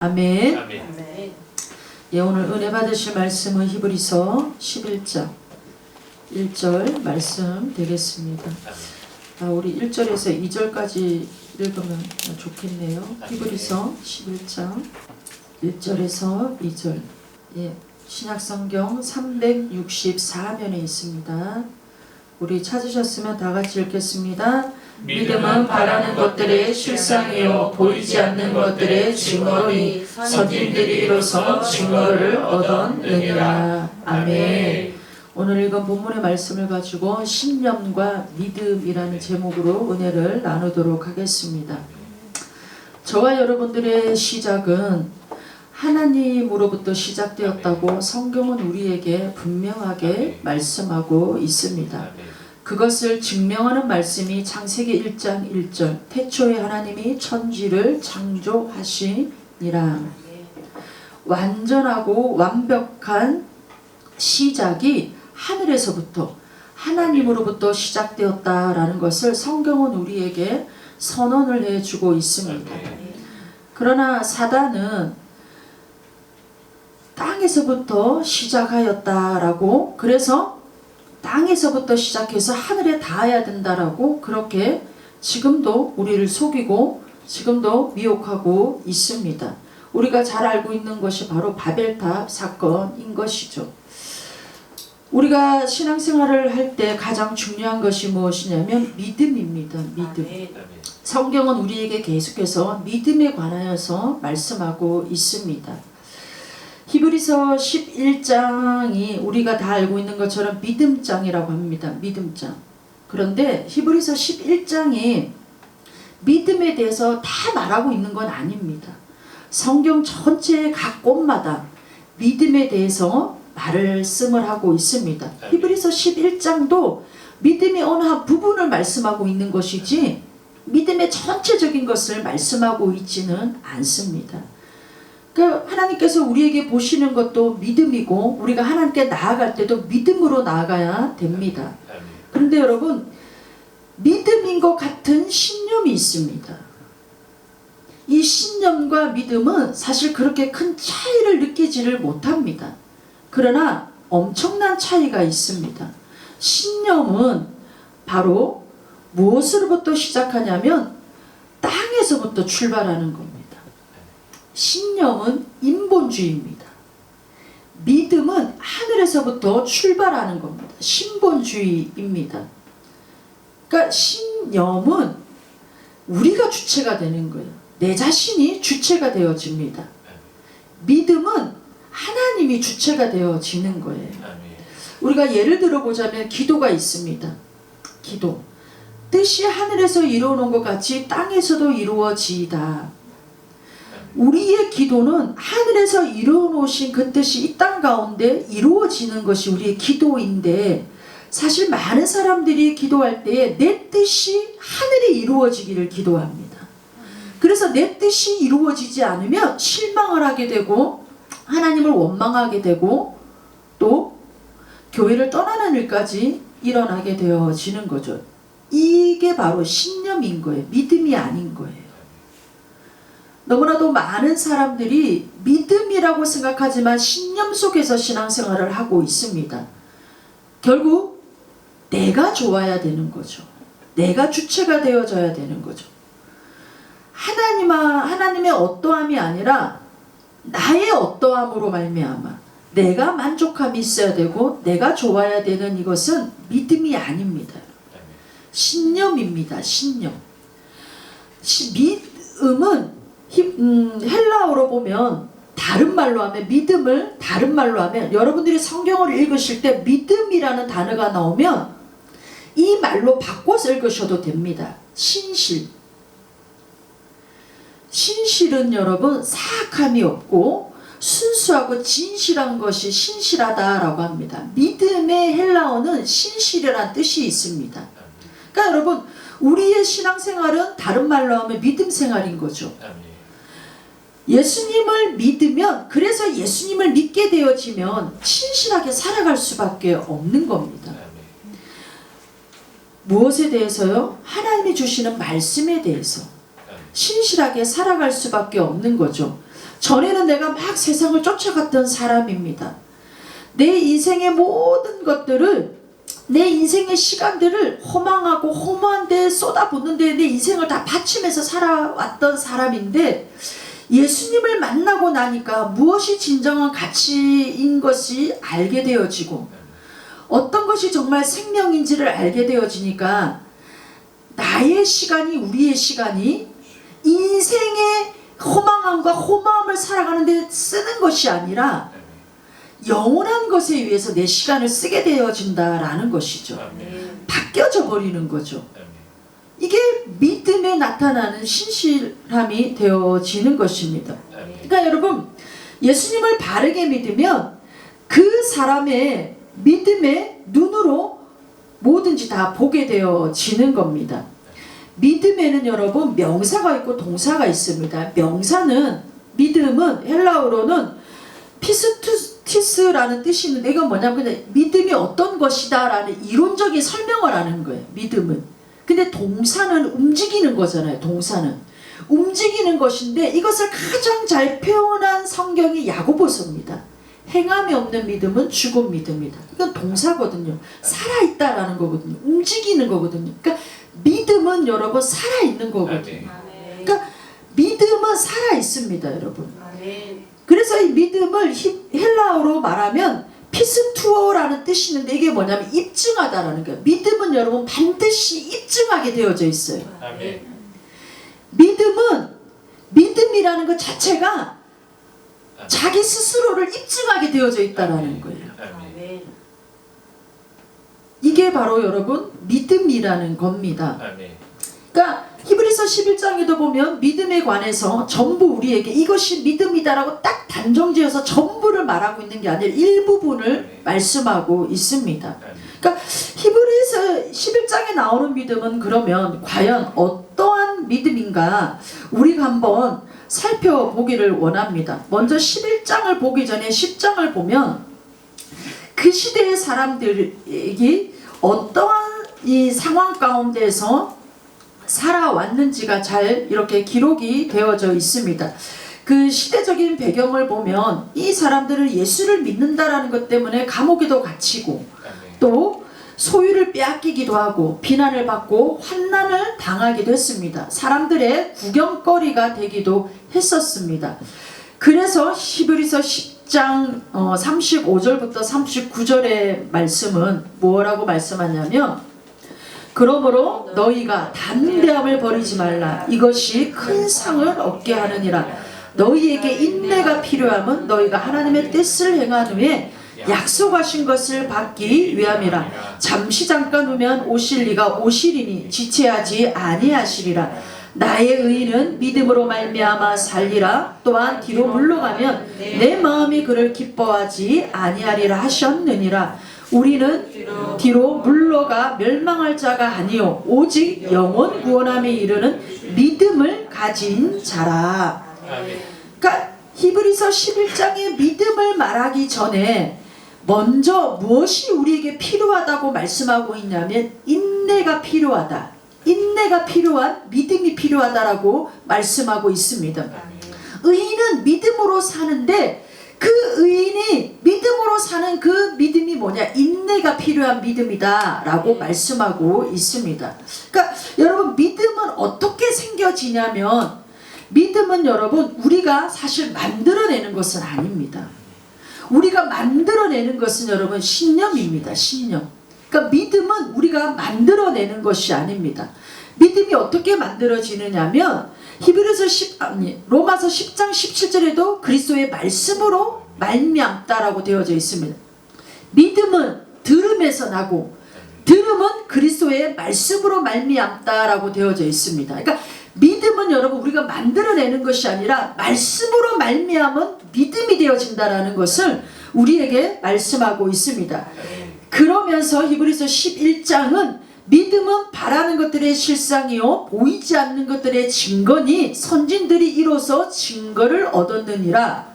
아멘. 아멘. 예, 오늘 은혜 받으실 말씀은 히브리서 11장 1절 말씀 되겠습니다. 우리 1절에서 2절까지 읽으면 좋겠네요. 히브리서 11장 1절에서 2절. 예, 신약성경 364면에 있습니다. 우리 찾으셨으면 다 같이 읽겠습니다. 믿음은 바라는 것들의 실상이요 보이지 않는 것들의 증거니 선진들이 이로써 증거를 얻었느니라. 아멘. 오늘 읽은 본문의 말씀을 가지고 신념과 믿음이라는 제목으로 은혜를 나누도록 하겠습니다. 저와 여러분들의 시작은 하나님으로부터 시작되었다고 성경은 우리에게 분명하게 말씀하고 있습니다. 그것을 증명하는 말씀이 창세기 1장 1절 태초에 하나님이 천지를 창조하시니라. 완전하고 완벽한 시작이 하늘에서부터 하나님으로부터 시작되었다라는 것을 성경은 우리에게 선언을 해주고 있습니다. 그러나 사단은 땅에서부터 시작하였다라고, 그래서 땅에서부터 시작해서 하늘에 닿아야 된다라고 그렇게 지금도 우리를 속이고 지금도 미혹하고 있습니다. 우리가 잘 알고 있는 것이 바로 바벨탑 사건인 것이죠. 우리가 신앙생활을 할 때 가장 중요한 것이 무엇이냐면 믿음입니다. 믿음. 성경은 우리에게 계속해서 믿음에 관하여서 말씀하고 있습니다. 히브리서 11장이 우리가 다 알고 있는 것처럼 믿음장이라고 합니다. 믿음장. 그런데 히브리서 11장이 믿음에 대해서 다 말하고 있는 건 아닙니다. 성경 전체의 각 곳마다 믿음에 대해서 말씀을 하고 있습니다. 히브리서 11장도 믿음의 어느 한 부분을 말씀하고 있는 것이지 믿음의 전체적인 것을 말씀하고 있지는 않습니다. 하나님께서 우리에게 보시는 것도 믿음이고 우리가 하나님께 나아갈 때도 믿음으로 나아가야 됩니다. 그런데 여러분, 믿음인 것 같은 신념이 있습니다. 이 신념과 믿음은 사실 그렇게 큰 차이를 느끼지를 못합니다. 그러나 엄청난 차이가 있습니다. 신념은 바로 무엇으로부터 시작하냐면 땅에서부터 출발하는 겁니다. 신념은 인본주의입니다. 믿음은 하늘에서부터 출발하는 겁니다. 신본주의입니다. 그러니까 신념은 우리가 주체가 되는 거예요. 내 자신이 주체가 되어집니다. 믿음은 하나님이 주체가 되어지는 거예요. 우리가 예를 들어보자면 기도가 있습니다. 기도. 뜻이 하늘에서 이루어놓은 것 같이 땅에서도 이루어지이다. 우리의 기도는 하늘에서 이루어놓으신 그 뜻이 이 땅 가운데 이루어지는 것이 우리의 기도인데, 사실 많은 사람들이 기도할 때에 내 뜻이 하늘에 이루어지기를 기도합니다. 그래서 내 뜻이 이루어지지 않으면 실망을 하게 되고 하나님을 원망하게 되고 또 교회를 떠나는 일까지 일어나게 되어지는 거죠. 이게 바로 신념인 거예요. 믿음이 아닌 거예요. 너무나도 많은 사람들이 믿음이라고 생각하지만 신념 속에서 신앙생활을 하고 있습니다. 결국 내가 좋아야 되는 거죠. 내가 주체가 되어져야 되는 거죠. 하나님의 어떠함이 아니라 나의 어떠함으로 말미암아 내가 만족함이 있어야 되고 내가 좋아야 되는 이것은 믿음이 아닙니다. 신념입니다. 신념. 믿음은 헬라어로 보면 다른 말로 하면, 믿음을 다른 말로 하면, 여러분들이 성경을 읽으실 때 믿음이라는 단어가 나오면 이 말로 바꿔서 읽으셔도 됩니다. 신실. 신실은 여러분 사악함이 없고 순수하고 진실한 것이 신실하다라고 합니다. 믿음의 헬라어는 신실이라는 뜻이 있습니다. 그러니까 여러분, 우리의 신앙생활은 다른 말로 하면 믿음 생활인 거죠. 예수님을 믿으면, 그래서 예수님을 믿게 되어지면 신실하게 살아갈 수밖에 없는 겁니다. 무엇에 대해서요? 하나님이 주시는 말씀에 대해서 신실하게 살아갈 수밖에 없는 거죠. 전에는 내가 막 세상을 쫓아갔던 사람입니다. 내 인생의 모든 것들을, 내 인생의 시간들을 허망하고 허무한 데 쏟아붓는데 내 인생을 다 바치면서 살아왔던 사람인데, 예수님을 만나고 나니까 무엇이 진정한 가치인 것이 알게 되어지고 어떤 것이 정말 생명인지를 알게 되어지니까 나의 시간이, 우리의 시간이 인생의 허망함과 허무함을 살아가는데 쓰는 것이 아니라 영원한 것에 위해서 내 시간을 쓰게 되어진다라는 것이죠. 바뀌어져 버리는 거죠. 이게 믿음에 나타나는 신실함이 되어지는 것입니다. 그러니까 여러분, 예수님을 바르게 믿으면 그 사람의 믿음의 눈으로 뭐든지 다 보게 되어지는 겁니다. 믿음에는 여러분 명사가 있고 동사가 있습니다. 명사는, 믿음은 헬라어로는 피스투티스라는 뜻이 있는데, 이건 뭐냐면 그냥 믿음이 어떤 것이다 라는 이론적인 설명을 하는 거예요. 믿음은. 근데 동사는 움직이는 거잖아요. 동사는 움직이는 것인데, 이것을 가장 잘 표현한 성경이 야고보서입니다. 행함이 없는 믿음은 죽은 믿음이다. 이건 동사거든요. 살아있다라는 거거든요. 움직이는 거거든요. 그러니까 믿음은 여러분 살아있는 거거든요. 그러니까 믿음은 살아있습니다, 여러분. 그래서 이 믿음을 헬라어로 말하면 피스투어라는 뜻이 있는데, 이게 뭐냐면 입증하다라는 거예요. 믿음은 여러분 반드시 입증하게 되어져 있어요. 믿음이라는 것 자체가 자기 스스로를 입증하게 되어져 있다라는 거예요. 이게 바로 여러분 믿음이라는 겁니다. 그러니까 히브리서 11장에도 보면 믿음에 관해서 전부 우리에게 이것이 믿음이다라고 딱 단정지어서 전부를 말하고 있는 게 아니라 일부분을 말씀하고 있습니다. 그러니까 히브리서 11장에 나오는 믿음은 그러면 과연 어떠한 믿음인가 우리가 한번 살펴보기를 원합니다. 먼저 11장을 보기 전에 10장을 보면 그 시대의 사람들이 어떠한 이 상황 가운데서 살아왔는지가 잘 이렇게 기록이 되어져 있습니다. 그 시대적인 배경을 보면 이 사람들은 예수를 믿는다라는 것 때문에 감옥에도 갇히고 또 소유를 빼앗기기도 하고 비난을 받고 환난을 당하기도 했습니다. 사람들의 구경거리가 되기도 했었습니다. 그래서 히브리서 10장 35절부터 39절의 말씀은 뭐라고 말씀하냐면, 그러므로 너희가 담대함을 버리지 말라. 이것이 큰 상을 얻게 하느니라. 너희에게 인내가 필요함은 너희가 하나님의 뜻을 행한 후에 약속하신 것을 받기 위함이라. 잠시 잠깐 후면 오실 이가 오시리니 지체하지 아니하시리라. 나의 의인은 믿음으로 말미암아 살리라. 또한 뒤로 물러가면 내 마음이 그를 기뻐하지 아니하리라 하셨느니라. 우리는 뒤로 물러가 멸망할 자가 아니요 오직 영원 구원함에 이르는 믿음을 가진 자라. 그러니까 히브리서 11장의 믿음을 말하기 전에 먼저 무엇이 우리에게 필요하다고 말씀하고 있냐면 인내가 필요하다. 인내가 필요한 믿음이 필요하다라고 말씀하고 있습니다. 의인은 믿음으로 사는데 그 의인이 믿음으로 사는 그 믿음이 뭐냐? 인내가 필요한 믿음이다 라고 말씀하고 있습니다. 그러니까 여러분, 믿음은 어떻게 생겨지냐면, 믿음은 여러분 우리가 사실 만들어내는 것은 아닙니다. 우리가 만들어내는 것은 여러분 신념입니다. 신념. 그러니까 믿음은 우리가 만들어내는 것이 아닙니다. 믿음이 어떻게 만들어지느냐면 로마서 10장 17절에도 그리스도의 말씀으로 말미암다라고 되어져 있습니다. 믿음은 들음에서 나고 들음은 그리스도의 말씀으로 말미암다라고 되어져 있습니다. 그러니까 믿음은 여러분 우리가 만들어내는 것이 아니라 말씀으로 말미암은 믿음이 되어진다라는 것을 우리에게 말씀하고 있습니다. 그러면서 히브리서 11장은 믿음은 바라는 것들의 실상이요 보이지 않는 것들의 증거니 선진들이 이로써 증거를 얻었느니라.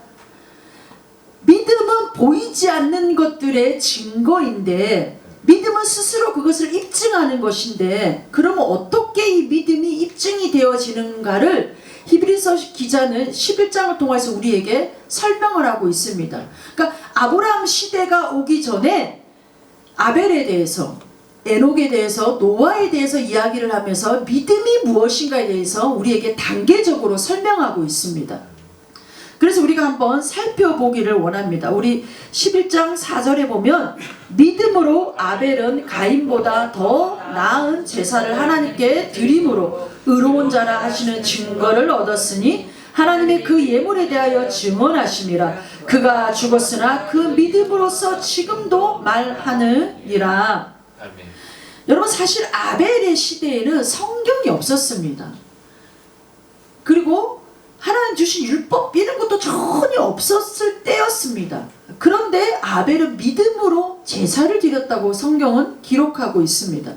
믿음은 보이지 않는 것들의 증거인데 믿음은 스스로 그것을 입증하는 것인데, 그러면 어떻게 이 믿음이 입증이 되어지는가를 히브리서 기자는 11장을 통해서 우리에게 설명을 하고 있습니다. 그러니까 아브라함 시대가 오기 전에 아벨에 대해서, 에녹에 대해서, 노아에 대해서 이야기를 하면서 믿음이 무엇인가에 대해서 우리에게 단계적으로 설명하고 있습니다. 그래서 우리가 한번 살펴보기를 원합니다. 우리 11장 4절에 보면 믿음으로 아벨은 가인보다 더 나은 제사를 하나님께 드림으로 의로운 자라 하시는 증거를 얻었으니 하나님의 그 예물에 대하여 증언하심이라. 그가 죽었으나 그 믿음으로써 지금도 말하느니라. 여러분, 사실 아벨의 시대에는 성경이 없었습니다. 그리고 하나님 주신 율법 이런 것도 전혀 없었을 때였습니다. 그런데 아벨은 믿음으로 제사를 드렸다고 성경은 기록하고 있습니다.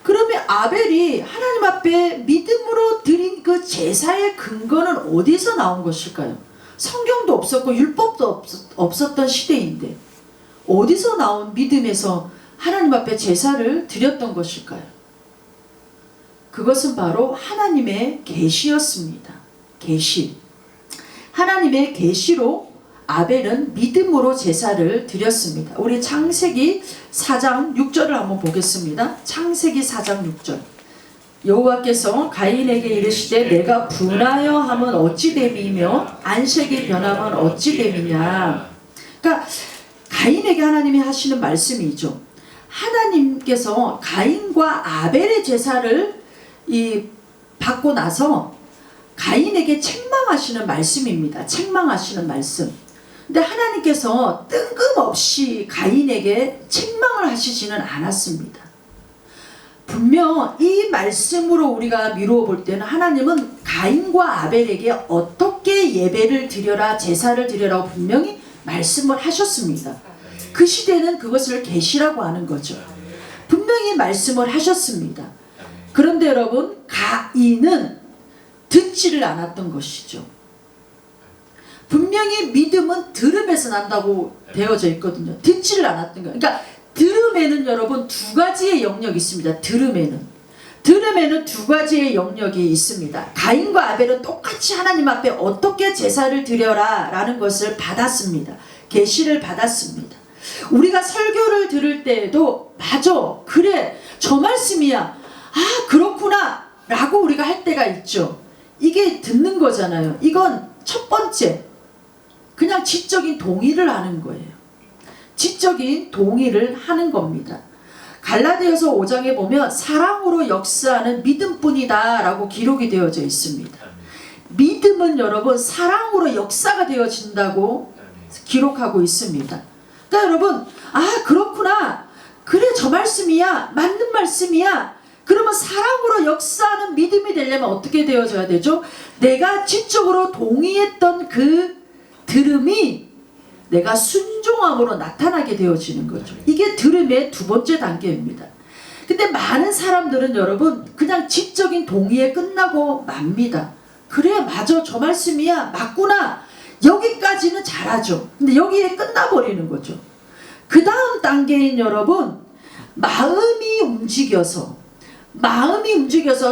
그러면 아벨이 하나님 앞에 믿음으로 드린 그 제사의 근거는 어디서 나온 것일까요? 성경도 없었고 율법도 없었던 시대인데 어디서 나온 믿음에서 하나님 앞에 제사를 드렸던 것일까요? 그것은 바로 하나님의 계시였습니다. 계시. 하나님의 계시로 아벨은 믿음으로 제사를 드렸습니다. 우리 창세기 4장 6절을 한번 보겠습니다. 창세기 4장 6절. 여호와께서 가인에게 이르시되 내가 분하여 함은 어찌 됨이며 안색이 변함은 어찌 됨이냐. 그러니까 가인에게 하나님이 하시는 말씀이죠. 하나님께서 가인과 아벨의 제사를 받고 나서 가인에게 책망하시는 말씀입니다. 책망하시는 말씀. 근데 하나님께서 뜬금없이 가인에게 책망을 하시지는 않았습니다. 분명 이 말씀으로 우리가 미루어 볼 때는 하나님은 가인과 아벨에게 어떻게 예배를 드려라, 제사를 드려라고 분명히 말씀을 하셨습니다. 그 시대는 그것을 계시라고 하는 거죠. 분명히 말씀을 하셨습니다. 그런데 여러분, 가인은 듣지를 않았던 것이죠. 분명히 믿음은 들음에서 난다고 되어져 있거든요. 듣지를 않았던 거예요. 그러니까 들음에는 여러분 두 가지의 영역이 있습니다. 들음에는 두 가지의 영역이 있습니다. 가인과 아벨은 똑같이 하나님 앞에 어떻게 제사를 드려라 라는 것을 받았습니다. 계시를 받았습니다. 우리가 설교를 들을 때에도 맞아, 그래, 저 말씀이야, 아 그렇구나 라고 우리가 할 때가 있죠. 이게 듣는 거잖아요. 이건 첫 번째, 그냥 지적인 동의를 하는 거예요. 지적인 동의를 하는 겁니다. 갈라디아서 5장에 보면 사랑으로 역사하는 믿음뿐이다 라고 기록이 되어져 있습니다. 믿음은 여러분 사랑으로 역사가 되어진다고 기록하고 있습니다. 그러니까 여러분, 아 그렇구나, 그래 저 말씀이야, 맞는 말씀이야. 그러면 사랑으로 역사하는 믿음이 되려면 어떻게 되어져야 되죠? 내가 지적으로 동의했던 그 들음이 내가 순종함으로 나타나게 되어지는 거죠. 이게 들음의 두 번째 단계입니다. 근데 많은 사람들은 여러분 그냥 지적인 동의에 끝나고 맙니다. 그래 맞아, 저 말씀이야, 맞구나, 여기까지는 잘하죠. 근데 여기에 끝나버리는 거죠. 그 다음 단계인 여러분, 마음이 움직여서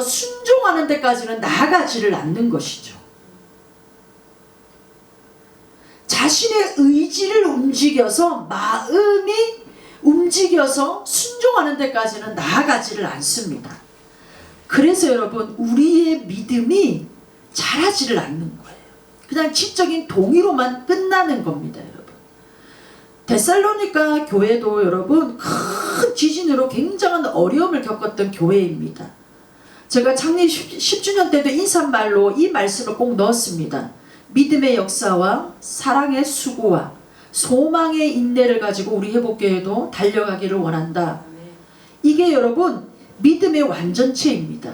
순종하는 데까지는 나아가지를 않는 것이죠. 자신의 의지를 움직여서, 마음이 움직여서 순종하는 데까지는 나아가지를 않습니다. 그래서 여러분 우리의 믿음이 자라지를 않는 거예요. 그냥 지적인 동의로만 끝나는 겁니다. 여러분, 데살로니가 교회도 여러분 큰 지진으로 굉장한 어려움을 겪었던 교회입니다. 제가 창립 10주년 때도 인사말로 이 말씀을 꼭 넣었습니다. 믿음의 역사와 사랑의 수고와 소망의 인내를 가지고 우리 회복교회도 달려가기를 원한다. 이게 여러분 믿음의 완전체입니다.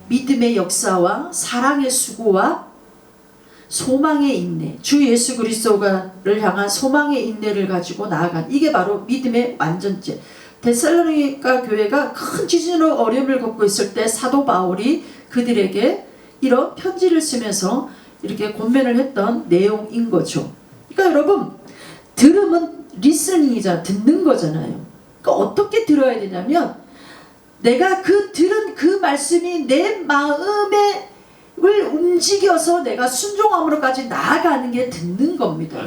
믿음의 역사와 사랑의 수고와 소망의 인내, 주 예수 그리스도를 향한 소망의 인내를 가지고 나아간, 이게 바로 믿음의 완전체. 데살로니가 교회가 큰 지진으로 어려움을 겪고 있을 때 사도 바울이 그들에게 이런 편지를 쓰면서 이렇게 권면을 했던 내용인 거죠. 그러니까 여러분, 들음은 리스닝이자 듣는 거잖아요. 그러니까 어떻게 들어야 되냐면 내가 들은 그 말씀이 내 마음에 을 움직여서 내가 순종함으로까지 나아가는 게 듣는 겁니다.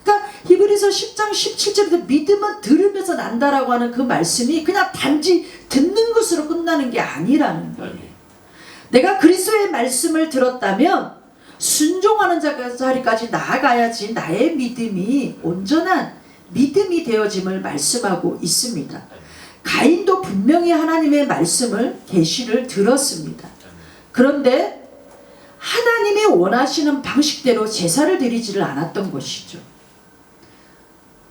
그러니까 히브리서 10장 17절에도 믿음은 들으면서 난다라고 하는 그 말씀이 그냥 단지 듣는 것으로 끝나는 게 아니라는 거예요. 내가 그리스도의 말씀을 들었다면 순종하는 자리까지 나아가야지 나의 믿음이 온전한 믿음이 되어짐을 말씀하고 있습니다. 가인도 분명히 하나님의 말씀을 계시를 들었습니다. 그런데 하나님이 원하시는 방식대로 제사를 드리지를 않았던 것이죠.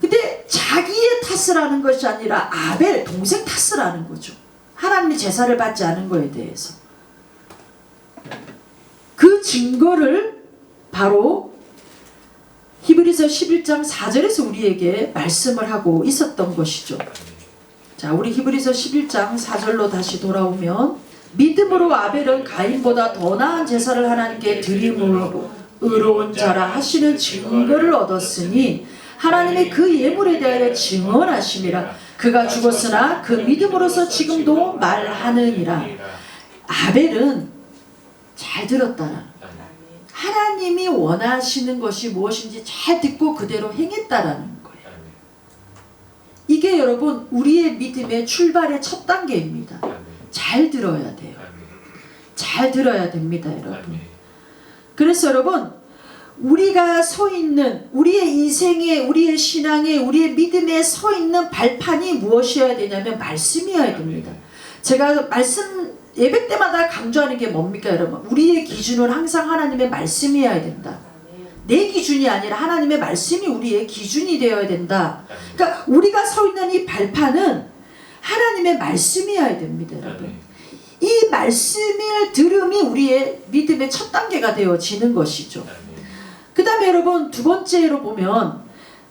근데 자기의 탓을 하는 것이 아니라 아벨 동생 탓을 하는 거죠. 하나님이 제사를 받지 않은 것에 대해서. 그 증거를 바로 히브리서 11장 4절에서 우리에게 말씀을 하고 있었던 것이죠. 자, 우리 히브리서 11장 4절로 다시 돌아오면 믿음으로 아벨은 가인보다 더 나은 제사를 하나님께 드림으로 의로운 자라 하시는 증거를 얻었으니 하나님의 그 예물에 대하여 증언하심이라. 그가 죽었으나 그 믿음으로서 지금도 말하느니라. 아벨은 잘 들었다라. 하나님이 원하시는 것이 무엇인지 잘 듣고 그대로 행했다라는 거예요. 이게 여러분 우리의 믿음의 출발의 첫 단계입니다. 잘 들어야 돼요. 잘 들어야 됩니다, 여러분. 그래서 여러분 우리가 서 있는 우리의 인생에 우리의 신앙에 우리의 믿음에 서 있는 발판이 무엇이어야 되냐면 말씀이어야 됩니다. 제가 말씀 예배 때마다 강조하는 게 뭡니까 여러분? 우리의 기준은 항상 하나님의 말씀이어야 된다. 내 기준이 아니라 하나님의 말씀이 우리의 기준이 되어야 된다. 그러니까 우리가 서 있는 이 발판은 하나님의 말씀이어야 됩니다, 여러분. 이 말씀을 들음이 우리의 믿음의 첫 단계가 되어지는 것이죠. 그 다음에 여러분 두 번째로 보면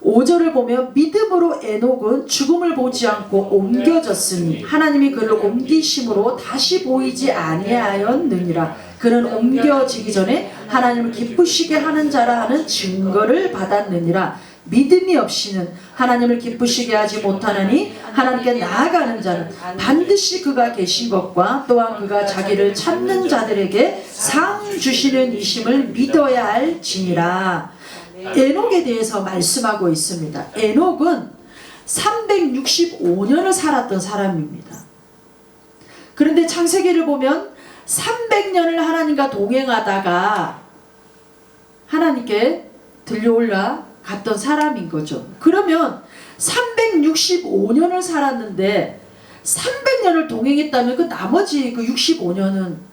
5절을 보면 믿음으로 에녹은 죽음을 보지 않고 옮겨졌으니 하나님이 그를 옮기심으로 다시 보이지 아니하였느니라. 그는 옮겨지기 전에 하나님을 기쁘시게 하는 자라 하는 증거를 받았느니라. 믿음이 없이는 하나님을 기쁘시게 하지 못하나니 하나님께 나아가는 자는 반드시 그가 계신 것과 또한 그가 자기를 찾는 자들에게 상 주시는 이심을 믿어야 할지니라. 에녹에 대해서 말씀하고 있습니다. 에녹은 365년을 살았던 사람입니다. 그런데 창세기를 보면 300년을 하나님과 동행하다가 하나님께 들려올라 갔던 사람인 거죠. 그러면 365년을 살았는데 300년을 동행했다면 그 나머지 그 65년은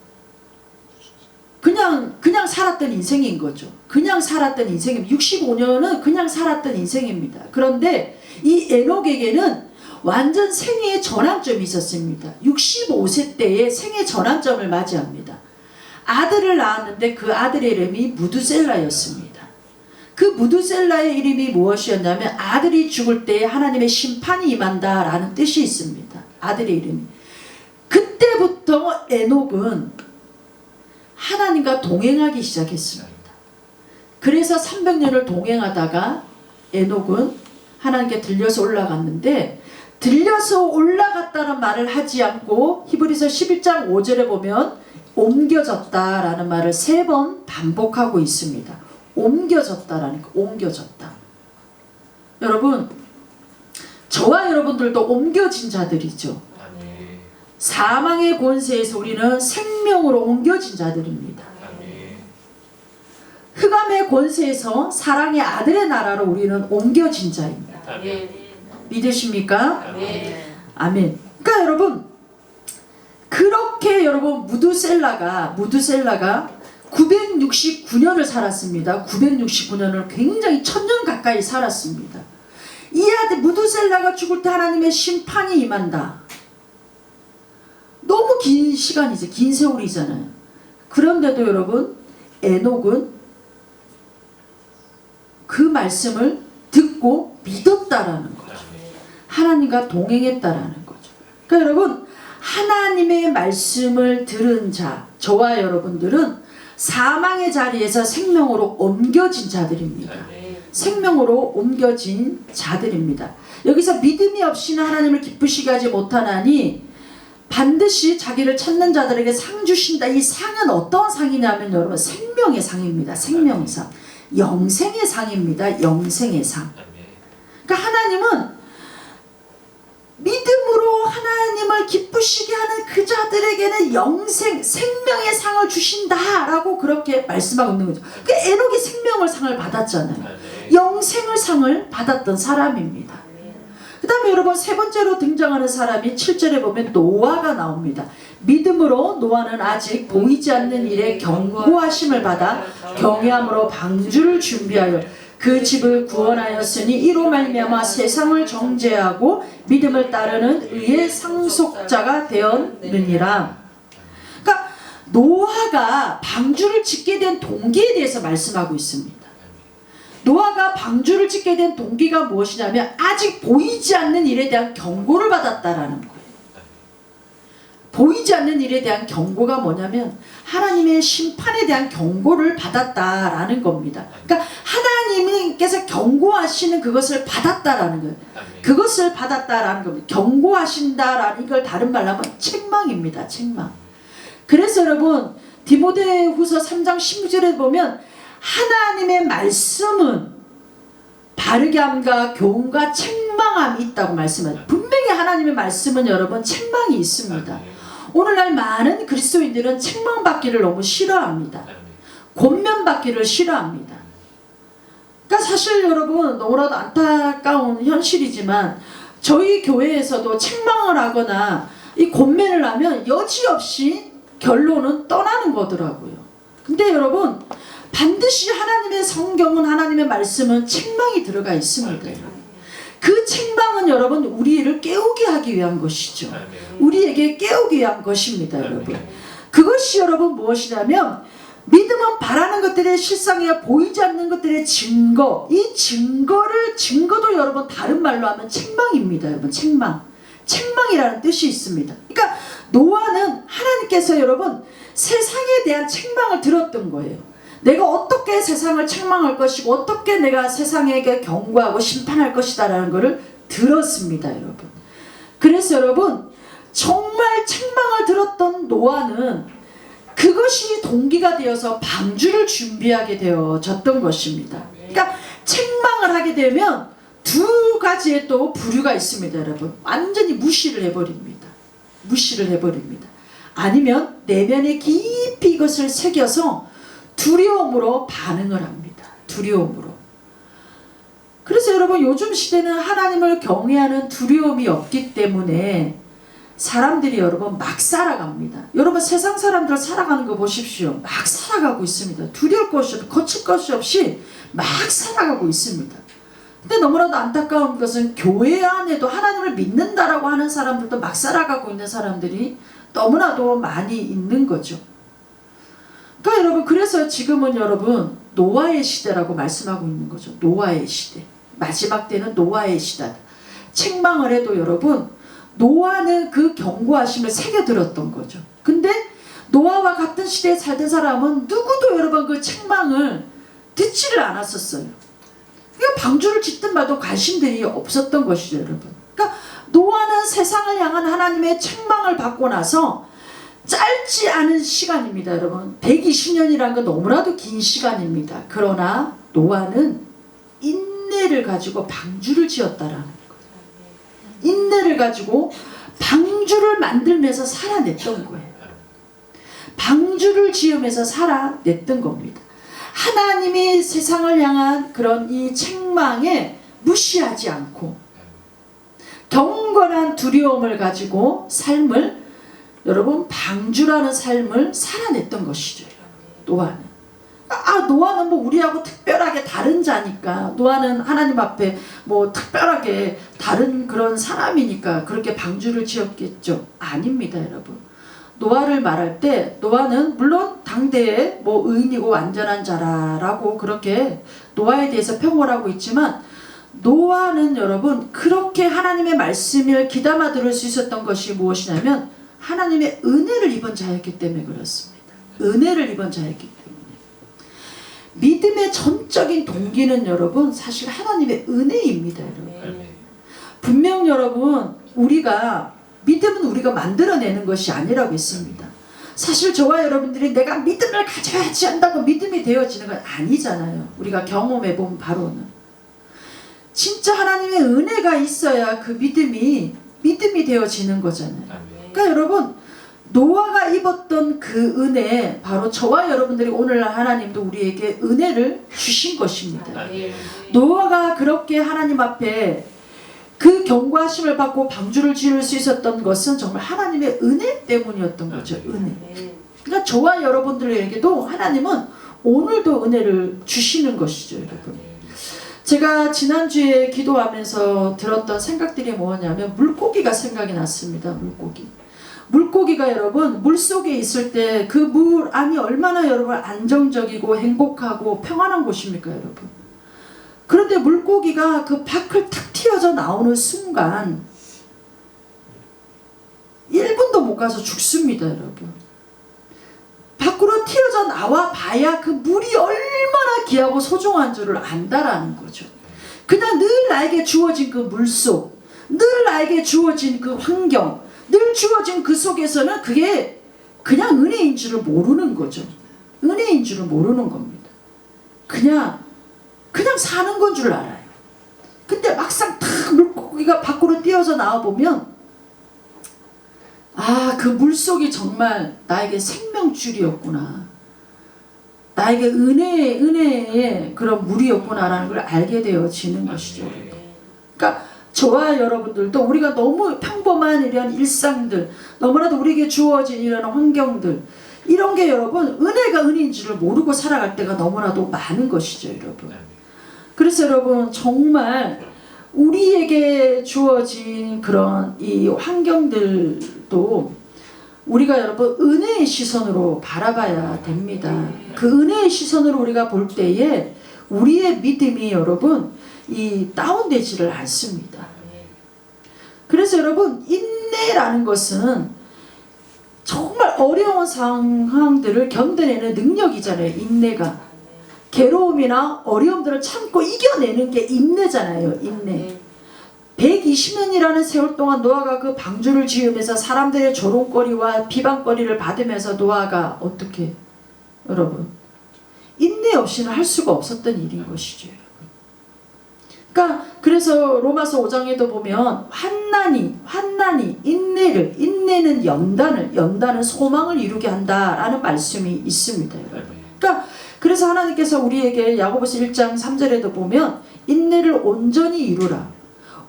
그냥 살았던 인생인 거죠. 그냥 살았던 인생입니다. 65년은 그냥 살았던 인생입니다. 그런데 이 에녹에게는 완전 생애의 전환점이 있었습니다. 65세 때에 생애 전환점을 맞이합니다. 아들을 낳았는데 그 아들의 이름이 무두셀라였습니다. 그 무두셀라의 이름이 무엇이었냐면 아들이 죽을 때 하나님의 심판이 임한다 라는 뜻이 있습니다. 아들의 이름이. 그때부터 에녹은 하나님과 동행하기 시작했습니다. 그래서 300년을 동행하다가 에녹은 하나님께 들려서 올라갔는데 들려서 올라갔다는 말을 하지 않고 히브리서 11장 5절에 보면 옮겨졌다라는 말을 3번 반복하고 있습니다. 옮겨졌다라는 거, 옮겨졌다. 여러분, 저와 여러분들도 옮겨진 자들이죠. 사망의 권세에서 우리는 생명으로 옮겨진 자들입니다. 흑암의 권세에서 사랑의 아들의 나라로 우리는 옮겨진 자입니다. 믿으십니까? 아멘. 그러니까 여러분, 그렇게 여러분 무두셀라가 969년을 살았습니다. 969년을 굉장히 1000년 가까이 살았습니다. 이 아들 무두셀라가 죽을 때 하나님의 심판이 임한다. 너무 긴 시간이죠. 긴 세월이잖아요. 그런데도 여러분 에녹은 그 말씀을 듣고 믿었다라는 거죠. 하나님과 동행했다라는 거죠. 그러니까 여러분 하나님의 말씀을 들은 자, 저와 여러분들은 사망의 자리에서 생명으로 옮겨진 자들입니다. 생명으로 옮겨진 자들입니다. 여기서 믿음이 없이는 하나님을 기쁘시게 하지 못하나니 반드시 자기를 찾는 자들에게 상 주신다. 이 상은 어떤 상이냐면 여러분 생명의 상입니다. 생명의 상. 영생의 상입니다. 영생의 상. 그러니까 하나님은 믿음으로 하나님을 기쁘시게 하는 그 자들에게는 영생, 생명의 상을 주신다라고 그렇게 말씀하고 있는 거죠. 그 에녹이 생명의 상을 받았잖아요. 영생의 상을 받았던 사람입니다. 그 다음에 여러분 세 번째로 등장하는 사람이 7절에 보면 노아가 나옵니다. 믿음으로 노아는 아직 보이지 않는 일에 경고하심을 받아 경외함으로 방주를 준비하여 그 집을 구원하였으니 이로 말미암아 세상을 정죄하고 믿음을 따르는 의의 상속자가 되었느니라. 그러니까 노아가 방주를 짓게 된 동기에 대해서 말씀하고 있습니다. 노아가 방주를 짓게 된 동기가 무엇이냐면 아직 보이지 않는 일에 대한 경고를 받았다라는 거예요. 보이지 않는 일에 대한 경고가 뭐냐면 하나님의 심판에 대한 경고를 받았다라는 겁니다. 그러니까 하나님께서 경고하시는 그것을 받았다라는 거예요. 그것을 받았다라는 겁니다. 경고하신다라는 걸 다른 말로 하면 책망입니다. 책망. 그래서 여러분 디모데후서 3장 16절에 보면 하나님의 말씀은 바르게 함과 교훈과 책망함이 있다고 말씀하죠. 분명히 하나님의 말씀은 여러분 책망이 있습니다. 오늘날 많은 그리스도인들은 책망받기를 너무 싫어합니다. 권면받기를 싫어합니다. 그러니까 사실 여러분 너무나도 안타까운 현실이지만 저희 교회에서도 책망을 하거나 이 권면을 하면 여지없이 결론은 떠나는 거더라고요. 근데 여러분 반드시 하나님의 성경은 하나님의 말씀은 책망이 들어가 있습니다. 그 책망은 여러분 우리를 깨우게 하기 위한 것이죠. 우리에게 깨우기 위한 것입니다. 여러분 그것이 여러분 무엇이냐면 믿음은 바라는 것들의 실상이야 보이지 않는 것들의 증거. 이 증거도 여러분 다른 말로 하면 책망입니다. 여러분 책망. 책망이라는 뜻이 있습니다. 그러니까 노아는 하나님께서 여러분 세상에 대한 책망을 들었던 거예요. 내가 어떻게 세상을 책망할 것이고 어떻게 내가 세상에게 경고하고 심판할 것이다 라는 것을 들었습니다. 여러분 그래서 여러분 정말 책망을 들었던 노아는 그것이 동기가 되어서 방주를 준비하게 되어졌던 것입니다. 그러니까 책망을 하게 되면 두 가지의 또 부류가 있습니다. 여러분 완전히 무시를 해버립니다. 무시를 해버립니다. 아니면 내면에 깊이 이것을 새겨서 두려움으로 반응을 합니다. 두려움으로. 그래서 여러분 요즘 시대는 하나님을 경외하는 두려움이 없기 때문에 사람들이 여러분 막 살아갑니다. 여러분 세상 사람들 살아가는 거 보십시오. 막 살아가고 있습니다. 두려울 것이 없이 거칠 것이 없이 막 살아가고 있습니다. 근데 너무나도 안타까운 것은 교회 안에도 하나님을 믿는다라고 하는 사람들도 막 살아가고 있는 사람들이 너무나도 많이 있는 거죠. 그러니까 여러분 그래서 지금은 여러분 노아의 시대라고 말씀하고 있는 거죠. 노아의 시대. 마지막 때는 노아의 시대다. 책망을 해도 여러분 노아는 그 경고하심을 새겨들었던 거죠. 근데 노아와 같은 시대에 살던 사람은 누구도 여러분 그 책망을 듣지를 않았었어요. 그러니까 방주를 짓든 말도 관심들이 없었던 것이죠. 여러분. 그러니까 노아는 세상을 향한 하나님의 책망을 받고 나서 짧지 않은 시간입니다. 여러분 120년이라는 건 너무나도 긴 시간입니다. 그러나 노아는 인내를 가지고 방주를 지었다라는 거예요. 인내를 가지고 방주를 만들면서 살아냈던 거예요. 방주를 지으면서 살아냈던 겁니다. 하나님이 세상을 향한 그런 이 책망에 무시하지 않고 경건한 두려움을 가지고 삶을 여러분 방주라는 삶을 살아냈던 것이죠. 노아는. 노아는 뭐 우리하고 특별하게 다른 자니까 노아는 하나님 앞에 뭐 특별하게 다른 그런 사람이니까 그렇게 방주를 지었겠죠. 아닙니다. 여러분. 노아를 말할 때 노아는 물론 당대에 뭐 의인이고 완전한 자라라고 그렇게 노아에 대해서 평을 하고 있지만 노아는 여러분 그렇게 하나님의 말씀을 귀담아 들을 수 있었던 것이 무엇이냐면 하나님의 은혜를 입은 자였기 때문에 그렇습니다. 은혜를 입은 자였기 때문에. 믿음의 전적인 동기는 여러분 사실 하나님의 은혜입니다. 여러분. 분명 여러분 우리가 믿음은 우리가 만들어내는 것이 아니라고 했습니다. 사실 저와 여러분들이 내가 믿음을 가져야지 한다고 믿음이 되어지는 건 아니잖아요. 우리가 경험해본 바로는. 진짜 하나님의 은혜가 있어야 그 믿음이 되어지는 거잖아요. 그러니까 여러분 노아가 입었던 그 은혜 바로 저와 여러분들이 오늘날 하나님도 우리에게 은혜를 주신 것입니다. 노아가 그렇게 하나님 앞에 그 경고하심을 받고 방주를 지을 수 있었던 것은 정말 하나님의 은혜 때문이었던 거죠. 은혜. 그러니까 저와 여러분들에게도 하나님은 오늘도 은혜를 주시는 것이죠. 여러분. 제가 지난주에 기도하면서 들었던 생각들이 뭐냐면 물고기가 생각이 났습니다. 물고기가 여러분 물속에 있을 때 그 물 안이 얼마나 여러분 안정적이고 행복하고 평안한 곳입니까 여러분. 그런데 물고기가 그 밖을 탁 튀어져 나오는 순간 1분도 못 가서 죽습니다 여러분. 밖으로 튀어져 나와 봐야 그 물이 얼마나 귀하고 소중한 줄을 안다라는 거죠. 그냥 늘 나에게 주어진 그 물속, 늘 나에게 주어진 그 환경, 늘 주어진 그 속에서는 그게 그냥 은혜인 줄을 모르는 거죠. 은혜인 줄을 모르는 겁니다. 그냥 사는 건 줄 알아요. 근데 막상 탁 물고기가 밖으로 뛰어서 나와보면 아, 그 물속이 정말 나에게 생명줄이었구나. 나에게 은혜의 그런 물이었구나라는 걸 알게 되어지는 것이죠. 그러니까 저와 여러분들도 우리가 너무 평범한 이런 일상들, 너무나도 우리에게 주어진 이런 환경들, 이런 게 여러분 은혜가 은혜인 줄을 모르고 살아갈 때가 너무나도 많은 것이죠 여러분. 그래서 여러분 정말 우리에게 주어진 그런 이 환경들도 우리가 여러분 은혜의 시선으로 바라봐야 됩니다. 그 은혜의 시선으로 우리가 볼 때에 우리의 믿음이 여러분 이 다운되지를 않습니다. 그래서 여러분 인내라는 것은 정말 어려운 상황들을 견뎌내는 능력이잖아요. 인내가. 괴로움이나 어려움들을 참고 이겨내는 게 인내잖아요. 인내. 120년이라는 세월 동안 노아가 그 방주를 지으면서 사람들의 조롱거리와 비방거리를 받으면서 노아가 어떻게 여러분 인내 없이는 할 수가 없었던 일인 것이죠. 그러니까 그래서 로마서 5장에도 보면 환난이 인내는 연단은 소망을 이루게 한다라는 말씀이 있습니다. 그러니까 그래서 하나님께서 우리에게 야고보서 1장 3절에도 보면 인내를 온전히 이루라.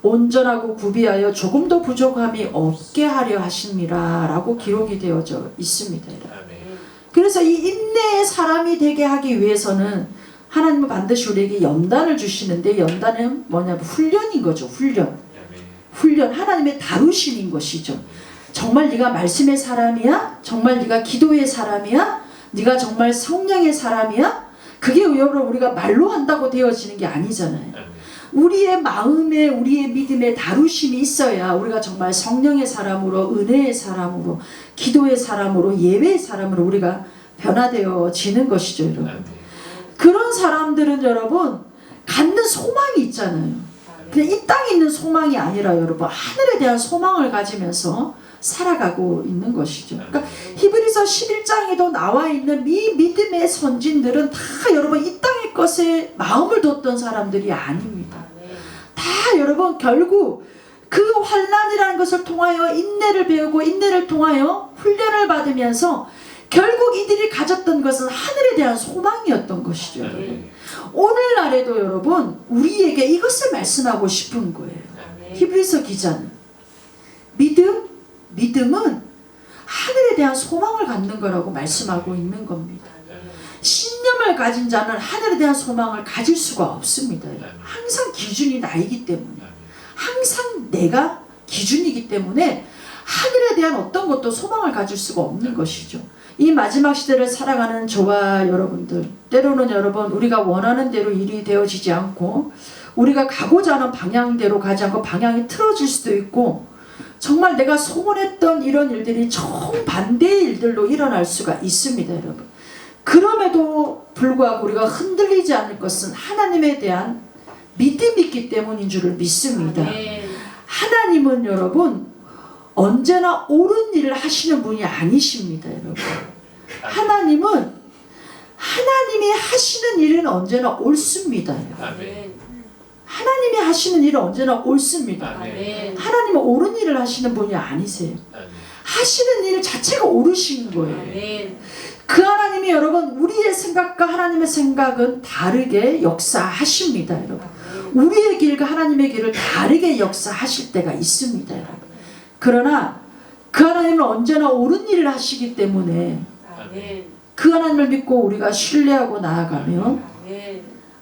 온전하고 구비하여 조금도 부족함이 없게 하려 하심이라 라고 기록이 되어져 있습니다. 그래서 이 인내의 사람이 되게 하기 위해서는 하나님은 반드시 우리에게 연단을 주시는데 연단은 뭐냐면 훈련인 거죠. 훈련 하나님의 다루심인 것이죠. 정말 네가 말씀의 사람이야? 정말 네가 기도의 사람이야? 네가 정말 성령의 사람이야? 그게 여러분 우리가 말로 한다고 되어지는 게 아니잖아요. 우리의 마음에 우리의 믿음에 다루심이 있어야 우리가 정말 성령의 사람으로 은혜의 사람으로 기도의 사람으로 예배의 사람으로 우리가 변화되어지는 것이죠. 여러분. 그런 사람들은 여러분 갖는 소망이 있잖아요. 그냥 이 땅에 있는 소망이 아니라 여러분 하늘에 대한 소망을 가지면서 살아가고 있는 것이죠. 그러니까 히브리서 11장에도 나와 있는 이 믿음의 선진들은 다 여러분 이 땅의 것에 마음을 뒀던 사람들이 아닙니다. 다 여러분 결국 그 환난이라는 것을 통하여 인내를 배우고 인내를 통하여 훈련을 받으면서 결국 이들이 가졌던 것은 하늘에 대한 소망이었던 것이죠. 오늘날에도 여러분 우리에게 이것을 말씀하고 싶은 거예요. 히브리서 기자는 믿음은 하늘에 대한 소망을 갖는 거라고 말씀하고 있는 겁니다. 신념을 가진 자는 하늘에 대한 소망을 가질 수가 없습니다. 항상 기준이 나이기 때문에 항상 내가 기준이기 때문에 하늘에 대한 어떤 것도 소망을 가질 수가 없는 것이죠. 이 마지막 시대를 살아가는 저와 여러분들 때로는 여러분 우리가 원하는 대로 일이 되어지지 않고 우리가 가고자 하는 방향대로 가지 않고 방향이 틀어질 수도 있고 정말 내가 소원했던 이런 일들이 정반대의 일들로 일어날 수가 있습니다. 여러분. 그럼에도 불구하고 우리가 흔들리지 않을 것은 하나님에 대한 믿음이 있기 때문인 줄을 믿습니다. 하나님은 여러분 언제나 옳은 일을 하시는 분이 아니십니다. 여러분, 하나님이 하시는 일은 언제나 옳습니다. 하나님이 하시는 일은 언제나 옳습니다. 하나님은 옳은 일을 하시는 분이 아니세요. 하시는 일 자체가 옳으신 거예요. 그 하나님이 여러분 우리의 생각과 하나님의 생각은 다르게 역사하십니다. 여러분, 우리의 길과 하나님의 길을 다르게 역사하실 때가 있습니다. 여러분. 그러나 그 하나님은 언제나 옳은 일을 하시기 때문에 그 하나님을 믿고 우리가 신뢰하고 나아가면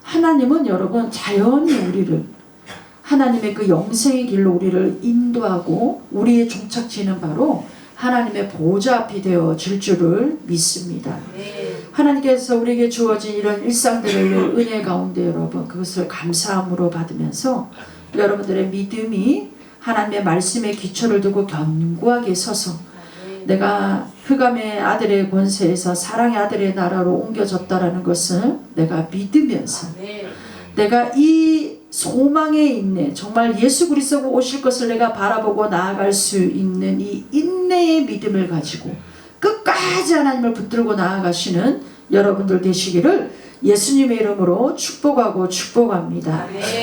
하나님은 여러분 자연히 우리를 하나님의 그 영생의 길로 우리를 인도하고 우리의 종착지는 바로 하나님의 보좌 앞이 되어질 줄을 믿습니다. 하나님께서 우리에게 주어진 이런 일상들을 은혜 가운데 여러분 그것을 감사함으로 받으면서 여러분들의 믿음이 하나님의 말씀에 기초를 두고 견고하게 서서 내가 흑암의 아들의 권세에서 사랑의 아들의 나라로 옮겨졌다라는 것을 내가 믿으면서 내가 이 소망에 있네 정말 예수 그리스도가 오실 것을 내가 바라보고 나아갈 수 있는 이 인내의 믿음을 가지고 끝까지 하나님을 붙들고 나아가시는 여러분들 되시기를 예수님의 이름으로 축복하고 축복합니다.